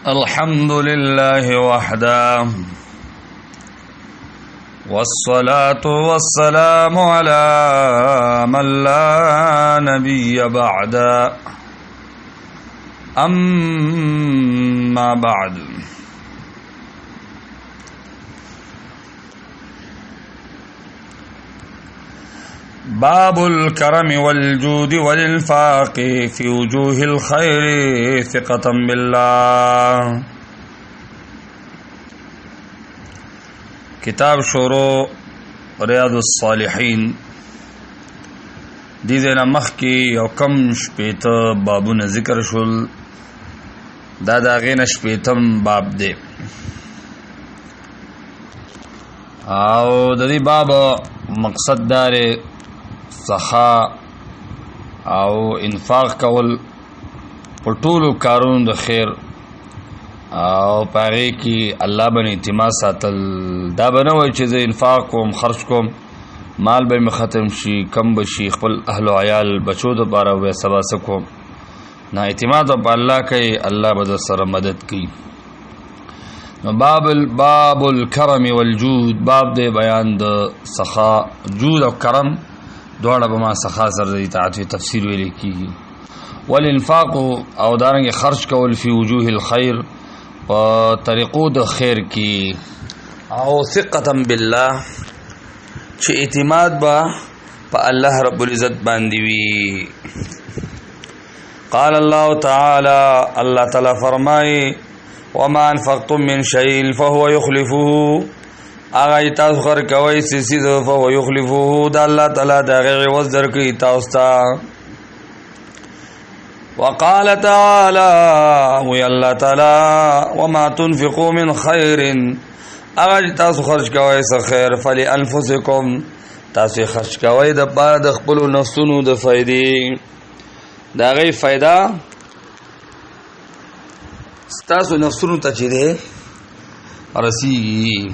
الحمد لله وحده والصلاة والسلام على من لا نبي بعده أما بعد باب الكرم والجود والإنفاق في وجوه الخير ثقة بالله. کتاب شروع ریاض الصالحین دیزینا مخ کی یو کم شپیتا بابون ذکر شل داغین شپیتم باب دے او دا دی باب مقصد دار سخا او انفاق کول پټولو کارون د خیر او پاره کی الله باندې اعتماد ساتل دا بنوي چې زه انفاق کوم خرج کوم مال به ختم شي کم بشي خپل اهل او عیال بچو د بارا وې سبا سکوم نا اعتماد په الله کوي الله به سره مدد کوي. نو باب الكرم والجود باب د بیان د سخا جود او کرم دواړه به ما سخا سره د تعریف تفسیر ویل کیږي. والانفاق او دارنګ خرج کول فی وجوه الخير په طریقو د خیر کی او ثقه بالله چې اعتماد با په الله رب العزت باندې وی. قال الله تعالی الله تعالی فرمای وما انفقتم من شيء فهو يخلفه اغه تاسو خر کوي سیسي فهو يخلفه د الله تعالی دغه عوض درکې تاسو ته. وقال تعالى وي الله تعالى وما تنفقوا من خير اغه تاسو خرج کوي څه خیر فلانفسکم تاسو خرج کوي د پاره د خپل نفسونو د فائدې دا غي فائدہ تاسو نفسونو ته چي دي رسي.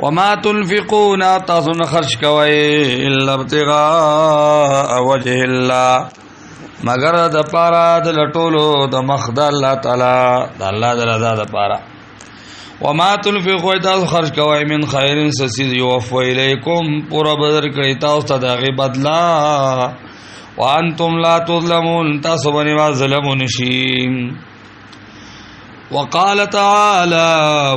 وما تنفقون تاسو خرج کوي الا ابتغاء وجه الله مگر د پاره د لټولو د مخد الله تعالی د الله د رضا د پاره. وما تنفقوا تاسو خرج کوي من خير سسيد يوفى اليكم پورا بدر کړي تاسو ته دغه بدلا وانتم لا تظلمون تاسو باندې ظلم نشي. وقال تعالى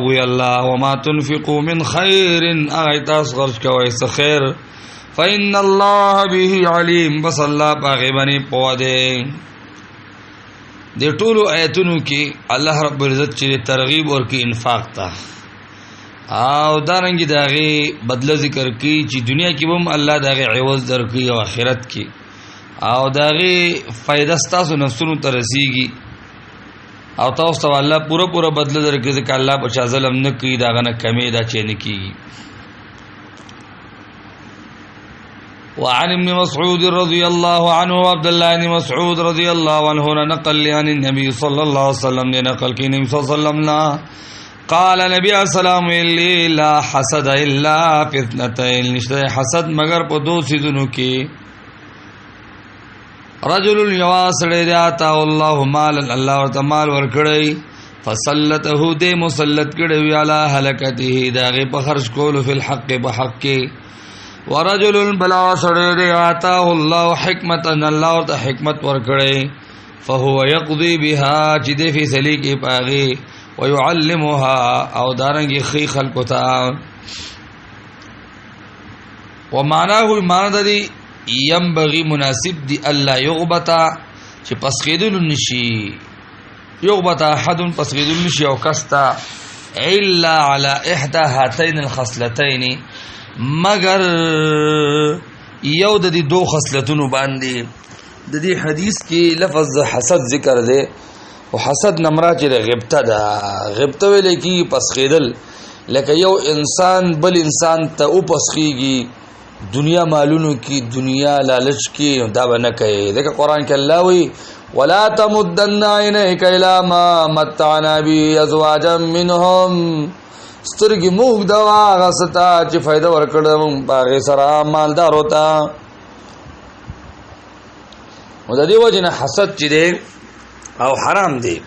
وي الله وما تنفقوا من خير ايتاس خرج کوي څه خیر فإن الله به عليم بس الله باغي باندې پوه دی. د ټولو آیتونو کې الله رب العزت چې ترغیب ورکړي انفاق ته او دارنګي داغه بدله ذکر کوي چې دنیا کې هم الله داغه عوض درکړي او آخرت کې او داغه فائدہ ستاسو نفسونو ته رسیږي او تاسو ته الله پورا بدله درکړي ځکه الله بچا ظلم نه کوي داغه نه کمی دا چي نه کوي. وعن ابن مسعود رضي الله عنه وعبد الله بن مسعود رضي الله عنه نقل عن النبي صلى الله عليه وسلم نقل كي النبي صلى الله عليه وسلم قال نبي السلام اللي لا حسد الا فتنتين نشته حسد مگر په دو سيزونو کې رجل يواصل ذاته الله مال الله ورته مال ورکړي فسلته دې مسلط کړي علی هلاکته داغه په خرج کول فی الحق بحق ورجل بلا سره دې آتاه الله حکمتا الله ورته حکمت ورکړي فهو يقضي بها چې دې فیصله کې پاغي ويعلمها او دارنګي خي خلق ته ومعناه معنی دې ينبغي مناسب دي الله يغبطا چې پسخیدل نشي يغبطا احد پسخیدل نشي او کستا الا على احدى هاتين الخصلتين مگر یو د دې دوه خصلتونو باندې د دې حدیث کې لفظ حسد ذکر دی او حسد نمرا چې غیبته ده غیبته ویل کی پسخیدل لکه یو انسان بل انسان ته او پسخیږي دنیا مالونو کی دنیا لالچ کی دا نه کوي. دغه قران کې الله وی ولا تمدن عينيك الى ما متعنا به ازواجا منهم سترګي موږ دا غستا چې فائدہ ورکړم باغې سره مالدار ہوتا. او د دې وجنه حسد چې دی او حرام دی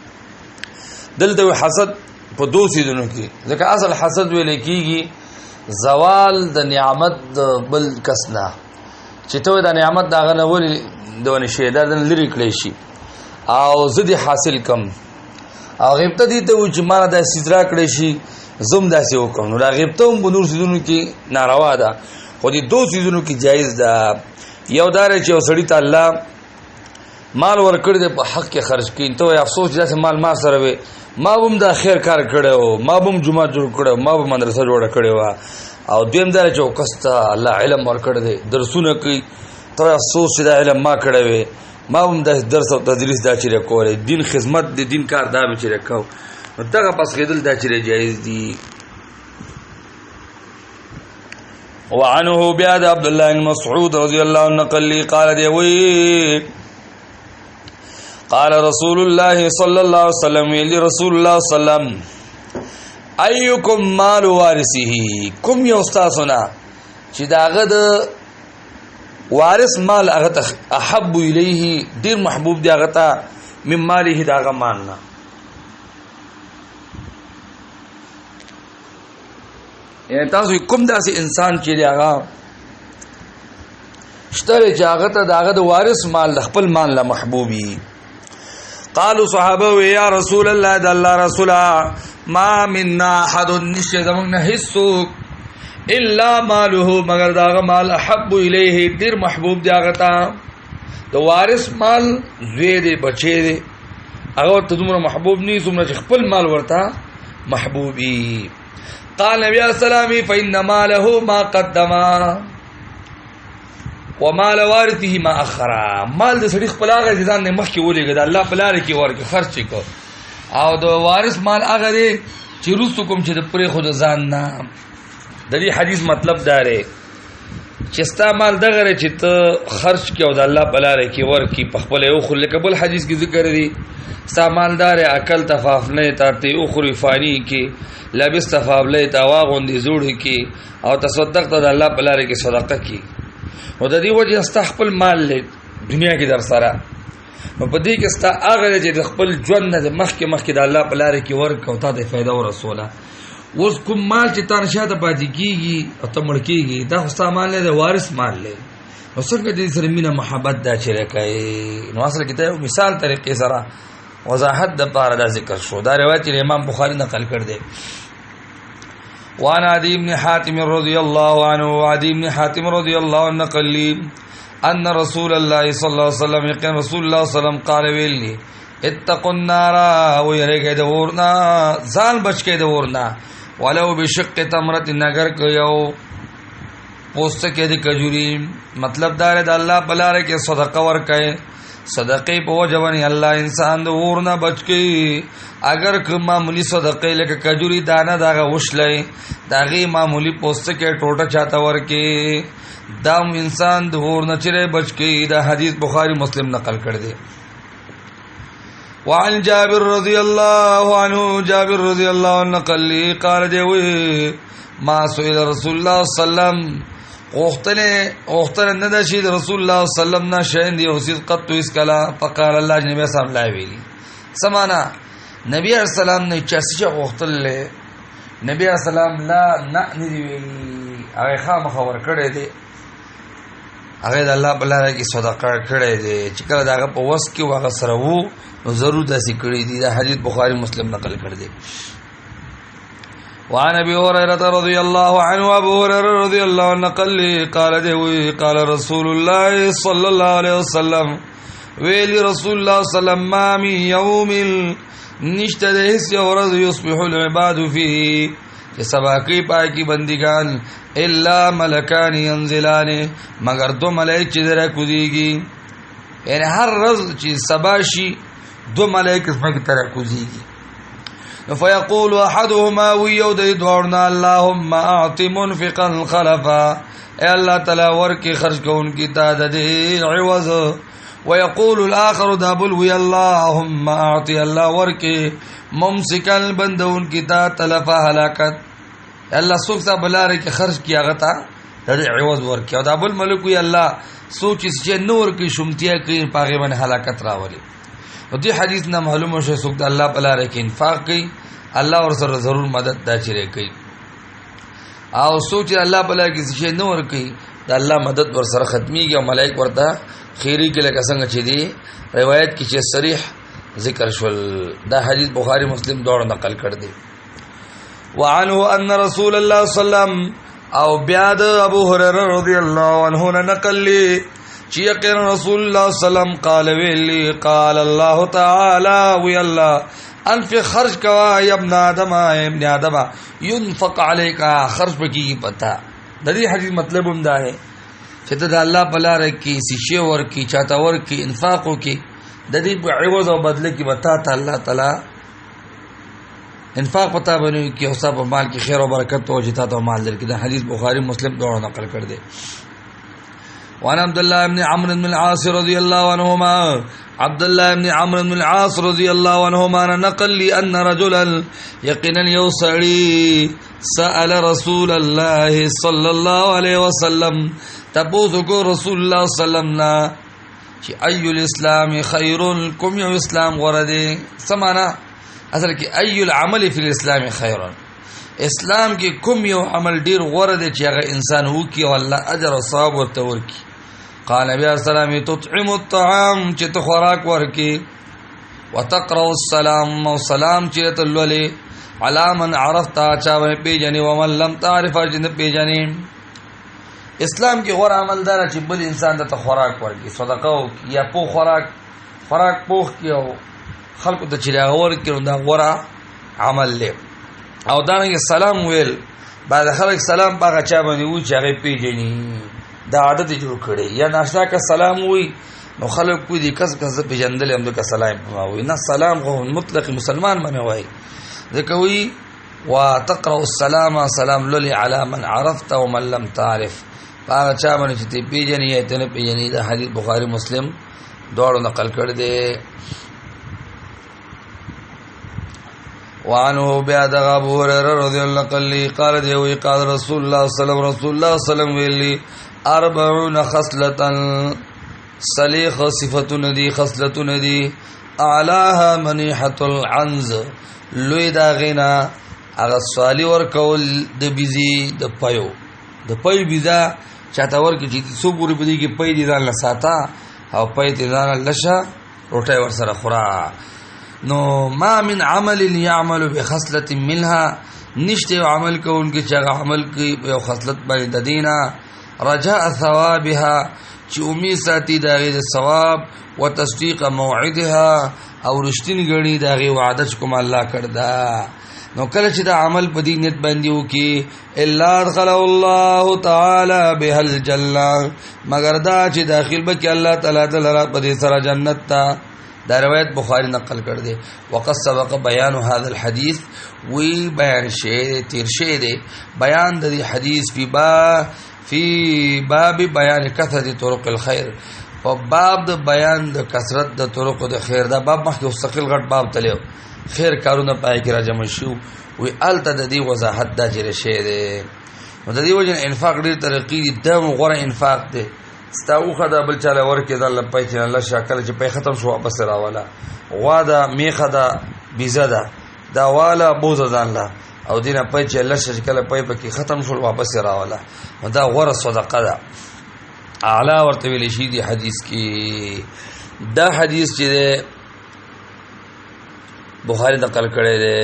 دلته حسد په دوه سيزونو کې ځکه اصل حسد ویل کېږي زوال د نعمت بل کسنا چې ته د نعمت داغه نه ولې دونه شي دا لري کړی شي او زدي حاصل کم او غیبت دي ته چې مانه د سیدرا کړی شي زوم داسې وکم نو دا غیبت هم بنور سيزونو کې ناروا ده خو دې دوه سيزونو کې جایز ده یو دار چې وسړی ته الله مال ورکړ دې په حق کې خرج کین ته افسوس چې مال ما سره وي ما هم دا خیر کار کړو ما هم جمعه جوړ کړو ما هم مدرسه جوړ کړو او دیم دار چې وکستا الله علم ورکړ دې درسونه کوي ته افسوس چې دا علم ما کړو وي ما هم د درس او تدریس دا چې کولې دین خدمت د دین کار دا به چې وکاو نو دغه پس خېدل دا چې جایز دي وعنه بیاد عبد الله بن مسعود رضی الله عنه قال دی وی قال رسول الله صلى الله عليه وسلم ویلی رسول الله صلی الله علیه وسلم ایکم مال وارثه کوم یو استاسنا چې داغه د وارث مال هغه احب الیه ډیر محبوب دی هغه ته مم ماله داغه مالنا یعنی تاسو کوم داسې انسان چې دی هغه شتره چې هغه ته داغه د وارث مال د خپل مال له محبوبي قالوا صحابه يا رسول الله د الله رسولا ما منا احد نشدمنا حسو الا ماله مگر داغه مال احب الیه ډیر محبوب دی هغه ته د وارث مال زوی دی بچی دی هغه ته دومره محبوب نه زمره خپل مال ورته محبوبي قال نبی السلام فإن ماله ما قدم ومال وارثه ما اخر مال د سړي خپل هغه ځان نه مخکې ولېګد الله په لار کې ورکه خرچ کو او د وارث مال هغه دی چې روستو کوم چې د پرې خود ځان نه د دې حدیث مطلب دا دی چې ستا مال دغه چې ته خرچ کې او د الله په لار کې ورکی په خپل یو خل کبل حدیث کې ذکر دی ستا مالدار عقل تفاف نه تارته او خوري فانی کې لبس تفاف له تواغوندي زوړ کې او تصدق ته د الله په لار کې صدقه کې او د دې وجه استخپل مال له دنیا کې در سره په دې کې ستا هغه چې خپل ژوند نه مخکې د الله په لار کې ورک او ته فائدہ او رسوله اوس کوم مال چې تا نشاته پاتې کیږي او ته مړ کیږي دا خو مال نه د وارث مال له نو څنګه دې سره مینه محبت دا چې راکای نو اصل کې ته مثال طریقې سره وضاحت د پاره دا ذکر شو دا روایت امام بخاری نقل کړ دی وعن عدي بن حاتم رضي الله عنه وعدي بن حاتم رضي الله عنه قال ان رسول الله صلى الله عليه وسلم يقين رسول الله صلى الله عليه وسلم قال ویلی اتقوا النار ويرګه د ورنا ځان بچکه د ورنا ولو بشق تمرت نگر کو یو پوسټ کې د کجوري مطلب دا د الله بلاره کې صدقه ورکای صدقه په وجوانی الله انسان د ورنا بچکی اگر که معمولی صدقه لکه کجوري دانه داغه وشلې داغه معمولی پوسټ کې ټوټه چاته ورکی دام انسان د ورنا چره بچکی دا حدیث بخاری مسلم نقل کړ دی وعن جابر رضی الله عنه جابر رضی الله عنه قال دی وی ما سئل رسول الله صلی الله علیه وسلم اوختل نه د شي رسول الله صلی الله علیه وسلم نشین دی اوسید قط اس کلا فقال الله نبی صلی الله علیه ویلی سمانا نبی السلام نے چرچ اوختل له نبی السلام لا نه دی ویلی هغه خام خبر کړی دی هغه د الله په لار کې صدقه کړی دی چې کله داغه په وس کې واغ سره وو نو ضرور داسې کړی دی دا حدیث بخاری مسلم نقل کړ دی وعن ابي هريره رضي الله عنه ابو هريره رضي الله عنه قال دی قال رسول الله صلى الله عليه وسلم ویلی رسول الله صلی الله علیه وسلم ما من يوم نشته د هیڅ ورځ یصبح العباد فيه چې سبا کې پای کې بندگان الا ملکان ينزلان مگر دو ملائک چې درا کوزيږي یعنی هر ورځ چې سبا شي دو ملائک څنګه تر کوزيږي فيقول احدهما ويود دعونا اللهم اعط منفقا خلفا اے الله تعالی ورکی خرج کون کی تعداد عوض ويقول الاخر دابل وي اللهم اعط الله ورکی ممسكا بندون کی تا تلفا هلاکت الله سوکتا بلاره کی خرج کیا غتا د عوض ورکی او دابل ملک وي الله سوچ چې نور کی شمتیا کی پاغه من هلاکت راولي دې حدیث نه معلومه شو څوک د الله په لار کې انفاق کوي الله ور سره ضرور مدد دا چیرې کوي او سوچ الله په لار کې څه نه ور کوي د الله مدد ور سره ختميږي او ملائک ورته خیری کې لکه څنګه چې دی روایت کې چې صریح ذکر شول دا حدیث بخاری مسلم دواړو نقل کړ دي وعنه ان رسول الله صلی الله علیه وسلم او بیا د ابو هريره رضی الله عنه نقل لي چې یقین رسول الله صلی الله علیه وسلم قال ویلی قال الله تعالی وی الله انفق خرج کوا یا ابن آدم ينفق عليك خرج بکی پتا د دې حدیث مطلب هم دا ہے چې ته د الله په لار کې سشي ور کې چاته ور کې انفاق وکي د دې په عوض او بدله کې وتا ته الله تعالی انفاق پتا بنوي کې او صاحب مال کې خیر او برکت او جتا ته مال در کې دا حدیث بخاری مسلم دوه نقل کړ دي وعن عبد الله بن عمرو بن العاص رضي الله عنهما عبد الله بن عمرو بن العاص رضي الله عنهما نقل لي ان رجلا يقينا يوصلي سأل رسول الله صلى الله عليه وسلم تبوذ رسول الله صلى الله عليه وسلم چې اي الاسلام خير کوم یو اسلام ورده سمانا اصل کې اي العمل في الاسلام خير اسلام کې کوم یو عمل ډیر ورده چې هغه انسان وو کې او الله اجر او ثواب ورته ورکي قال نبی اسلام تطعم الطعام چې ته خوراک ورکي وتقرأ السلام او سلام چې ته لولي على من عرفت چا باندې پیژنې او من لم تعرف جن پیژنې اسلام کې غوړ عمل دار چې بل انسان ته خوراک ورکي صدقه یا په خوراک پوخ کیو خلکو ته چې راغور کړو دا غوړ عمل له او دانګه سلام ویل بعد خلک سلام پاګه چا باندې و چې هغه پیژنې دا عادت جوړ کړي یا ناشتا کا سلام وي نو خلک کوی دي کس پیژندل هم د سلام وي نه سلام غو مطلق مسلمان باندې وای ځکه وی وتقرأ السلام سلام للی علی من عرفت ومن لم تعرف هغه چا باندې چې پیژنې یا ته نه پیژنې دا حدیث بخاری مسلم دواړو نقل کړ دي وعنه بعد ابو هريره رضي الله عنه قال دی وی قال رسول الله صلی الله علیه وسلم ویلی 40 خصلة صلیخ صفتون دی خصلتون دی اعلاها منیحة العنز لوی دا غینا اغا سوالی ورکول د بیزی د پایو بیزا چاہتا ورکی چیتی سو پوری پدی کی پای دی دان لساتا او پای دی دان لشا روٹای ورسر خورا نو ما من عمل یعمل بخصلت منها نشتے عمل کو ان کی چاگا عمل کی خصلت بانی ددینا رجاء ثوابها چې امید ساتي دا غي ثواب او تصدیق موعدها او رښتین غړي دا غي وعده کوم الله کړدا نو کله چې دا عمل په دې نیت باندې وکي الا ادخل الله تعالی به الجنه مگر دا چې داخل بکی الله تعالی دلرا په دې سره جنت ته دا روایت بخاری نقل کړ دي وقد سبق بیان هذا الحديث وی بیان شه تیر شه دي بیان د دې حدیث فی باب بیان کثرت طرق الخير په باب د بیان د کثرت د طرق د خیر دا باب مخکې مستقل غټ باب تلو خیر کارونه پای کې راجم شو وی الته د دې وضاحت دا جره شه دي نو د دې وجه انفاق ډیر طریقې دي د غوړه انفاق دي ستاوخه د بل چاله ورکه د الله پای چې الله شکل چې پای ختم شو واپس راواله غواده میخه دا بیزه دا والا بوز ځانله او دینه پای چې الله شکل پای پکې ختم شو واپس راواله دا غوړه صدقه ده اعلی ورته ویل شي دی حدیث کې دا حدیث چې بخاری نقل کړی دی